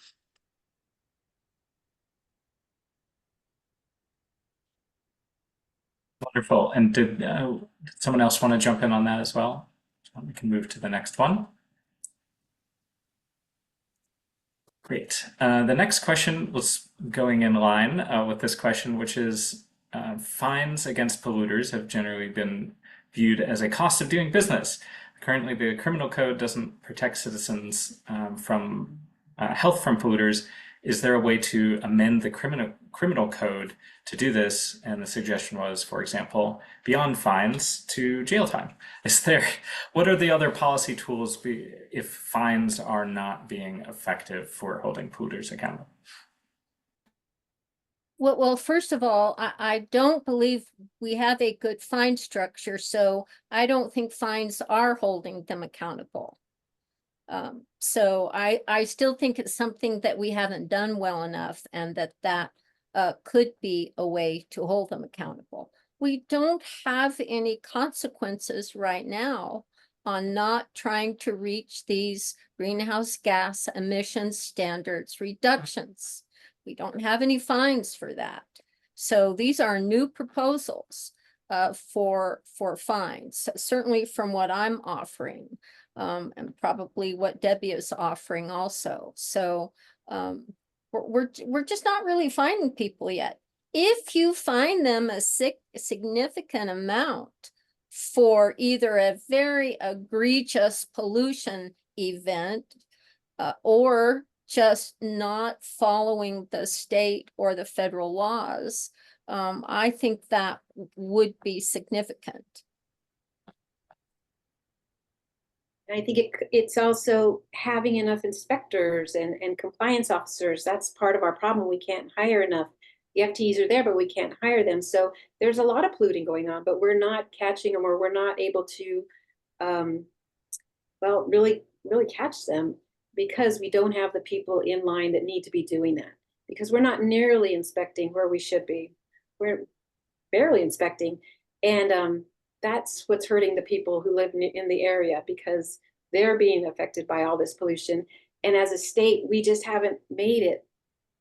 Wonderful. And did someone else want to jump in on that as well? We can move to the next one. Great. The next question was going in line with this question, which is fines against polluters have generally been viewed as a cost of doing business. Currently, the criminal code doesn't protect citizens from health from polluters. Is there a way to amend the criminal code to do this? And the suggestion was, for example, beyond fines to jail time. What are the other policy tools if fines are not being effective for holding polluters accountable? Well, first of all, I don't believe we have a good fine structure, so I don't think fines are holding them accountable. So I still think it's something that we haven't done well enough, and that could be a way to hold them accountable. We don't have any consequences right now on not trying to reach these greenhouse gas emissions standards reductions. We don't have any fines for that. So these are new proposals for fines, certainly from what I'm offering, and probably what Debbie is offering also. So we're just not really fining people yet. If you fine them a significant amount for either a very egregious pollution event or just not following the state or the federal laws, I think that would be significant. I think it's also having enough inspectors and compliance officers. That's part of our problem. We can't hire enough. The FTEs are there, but we can't hire them. So there's a lot of polluting going on, but we're not catching them, or we're not able to, really catch them, because we don't have the people in line that need to be doing that, because we're not nearly inspecting where we should be. We're barely inspecting. And that's what's hurting the people who live in the area, because they're being affected by all this pollution. And as a state, we just haven't made it,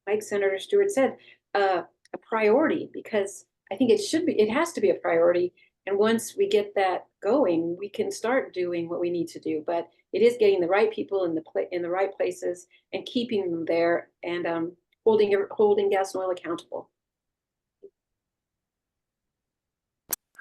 like Senator Stewart said, a priority, because I think it has to be a priority. And once we get that going, we can start doing what we need to do. But it is getting the right people in the right places and keeping them there, and holding gas and oil accountable.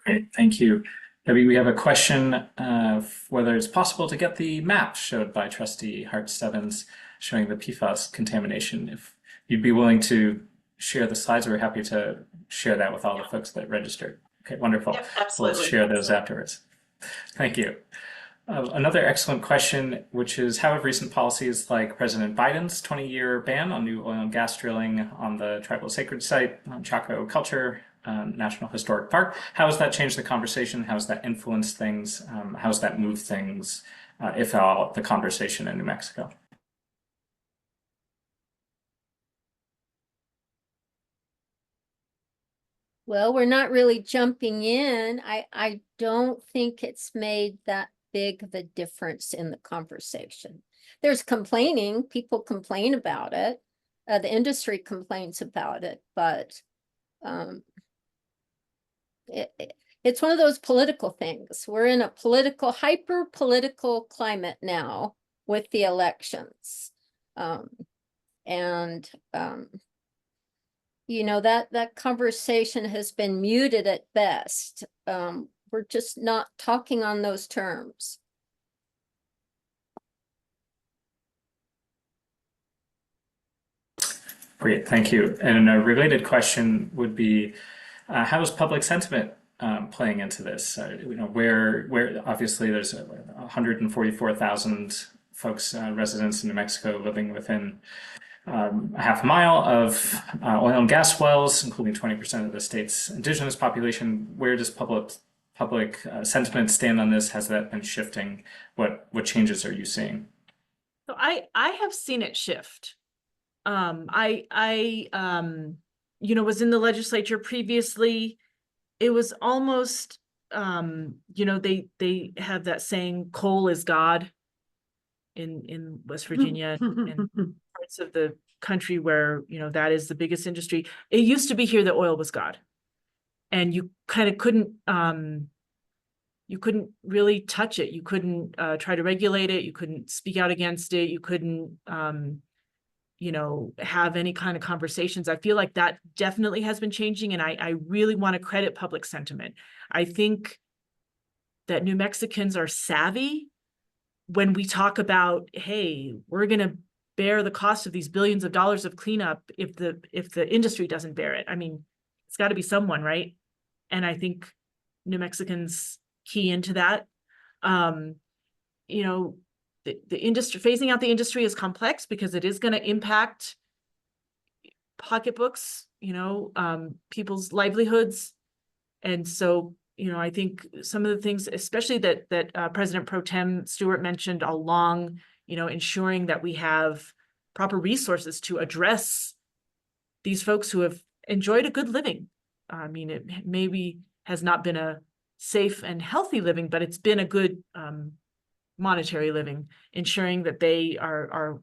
Great, thank you. Debbie, we have a question of whether it's possible to get the map showed by Trustee Hart Stebbins showing the PFAS contamination. If you'd be willing to share the slides, we're happy to share that with all the folks that registered. Okay, wonderful. Yep, absolutely. We'll share those afterwards. Thank you. Another excellent question, which is how have recent policies like President Biden's 20-year ban on new oil and gas drilling on the tribal sacred site, on Chaco Culture, National Historic Park, how has that changed the conversation? How has that influenced things? How has that moved things, if at all, the conversation in New Mexico? Well, we're not really jumping in. I don't think it's made that big of a difference in the conversation. There's complaining, people complain about it. The industry complains about it, but it's one of those political things. We're in a hyper-political climate now with the elections. You know, that conversation has been muted at best. We're just not talking on those terms. Great, thank you. And a related question would be, how is public sentiment playing into this? You know, where obviously there's 144,000 folks, residents in New Mexico living within a half a mile of oil and gas wells, including 20% of the state's indigenous population. Where does public sentiment stand on this? Has that been shifting? What changes are you seeing? So I have seen it shift. You know, was in the legislature previously. It was almost, you know, they have that saying, coal is God in West Virginia and parts of the country where, you know, that is the biggest industry. It used to be here that oil was God. And you kind of couldn't really touch it. You couldn't try to regulate it. You couldn't speak out against it. You couldn't, you know, have any kind of conversations. I feel like that definitely has been changing. And I really want to credit public sentiment. I think that New Mexicans are savvy when we talk about, hey, we're going to bear the cost of these billions of dollars of cleanup if the industry doesn't bear it. I mean, it's got to be someone, right? And I think New Mexicans key into that. You know, the industry, phasing out the industry is complex because it is going to impact pocketbooks, you know, people's livelihoods. And so, you know, I think some of the things, especially that President Pro Tem Stewart mentioned along, you know, ensuring that we have proper resources to address these folks who have enjoyed a good living. I mean, it maybe has not been a safe and healthy living, but it's been a good monetary living. Ensuring that they are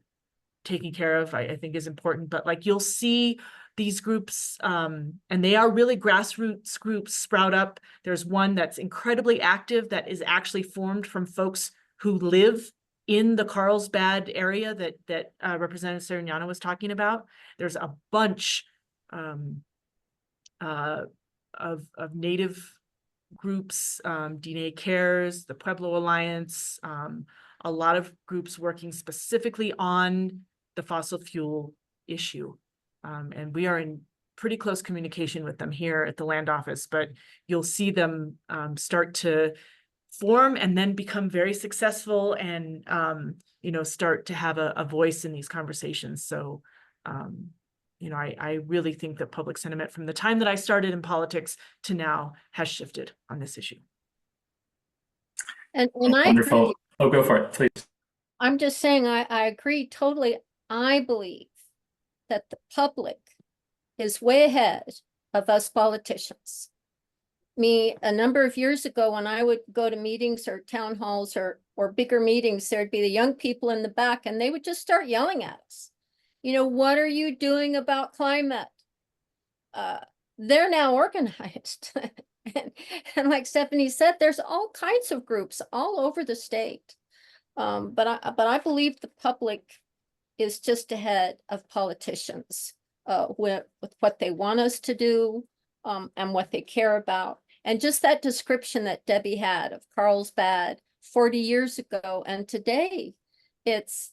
taken care of, I think is important. But like, you'll see these groups, and they are really grassroots groups sprout up. There's one that's incredibly active that is actually formed from folks who live in the Carlsbad area that Representative Sariñana was talking about. There's a bunch of Native groups, DNA Cares, the Pueblo Alliance, a lot of groups working specifically on the fossil fuel issue. And we are in pretty close communication with them here at the land office, but you'll see them start to form and then become very successful and, you know, start to have a voice in these conversations. So, you know, I really think that public sentiment from the time that I started in politics to now has shifted on this issue. And I Wonderful. agree. Oh, go for it, please. I'm just saying, I agree totally. I believe that the public is way ahead of us politicians. A number of years ago, when I would go to meetings or town halls or bigger meetings, there'd be the young people in the back and they would just start yelling at us. You know, what are you doing about climate? They're now organized. and like Stephanie said, there's all kinds of groups all over the state. But I believe the public is just ahead of politicians with what they want us to do, and what they care about. And just that description that Debbie had of Carlsbad 40 years ago and today, it's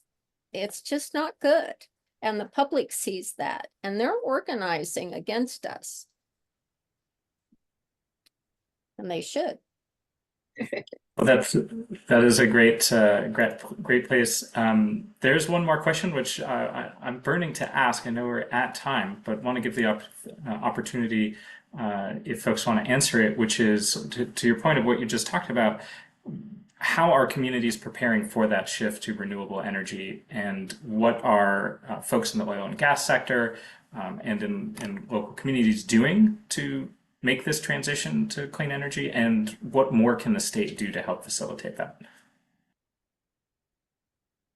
just not good. And the public sees that, and they're organizing against us. And they should. Well, that is a great place. There's one more question which I'm burning to ask. I know we're at time, but want to give the opportunity if folks want to answer it, which is to your point of what you just talked about. How are communities preparing for that shift to renewable energy, and what are folks in the oil and gas sector and in local communities doing to make this transition to clean energy, and what more can the state do to help facilitate that?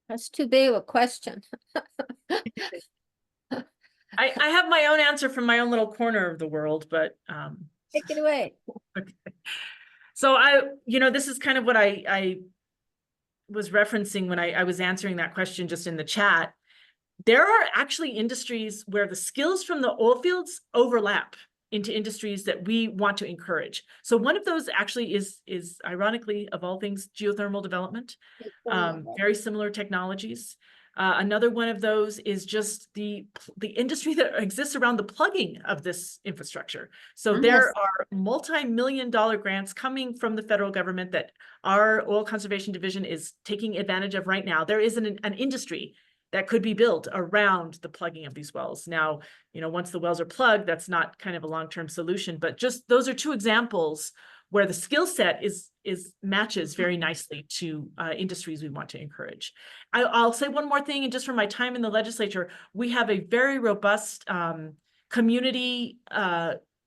That's too big of a question. I have my own answer from my own little corner of the world, but Take it away. okay. So this is kind of what I was referencing when I was answering that question just in the chat. There are actually industries where the skills from the oil fields overlap into industries that we want to encourage. So one of those actually is ironically, of all things, geothermal development, very similar technologies. Another one of those is just the industry that exists around the plugging of this infrastructure. So there are multi-million-dollar grants coming from the federal government that our Oil Conservation Division is taking advantage of right now. There is an industry that could be built around the plugging of these wells. Now, once the wells are plugged, that's not kind of a long-term solution, but just those are two examples where the skill set matches very nicely to industries we want to encourage. I'll say one more thing, and just from my time in the legislature, we have a very robust community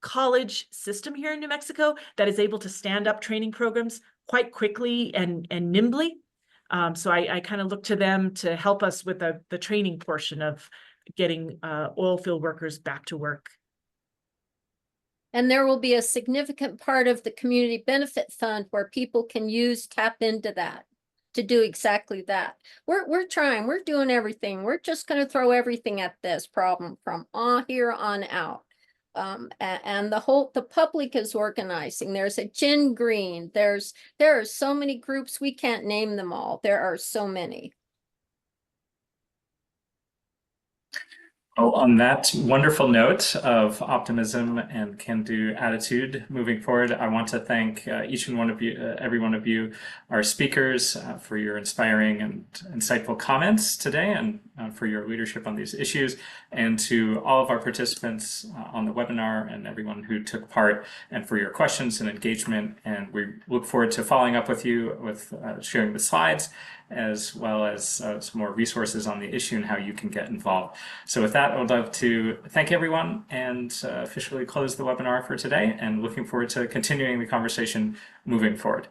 college system here in New Mexico that is able to stand up training programs quite quickly and nimbly. So I kind of look to them to help us with the training portion of getting oil field workers back to work. And there will be a significant part of the community benefit fund where people can tap into that to do exactly that. We're trying, we're doing everything. We're just going to throw everything at this problem from here on out. And the public is organizing. There's a Gin Green. There are so many groups, we can't name them all. There are so many. Well, on that wonderful note of optimism and can-do attitude moving forward, I want to thank each and one of you, every one of you, our speakers, for your inspiring and insightful comments today, and for your leadership on these issues, and to all of our participants on the webinar and everyone who took part, and for your questions and engagement. And we look forward to following up with you with sharing the slides, as well as some more resources on the issue and how you can get involved. So with that, I would love to thank everyone and officially close the webinar for today, and looking forward to continuing the conversation moving forward.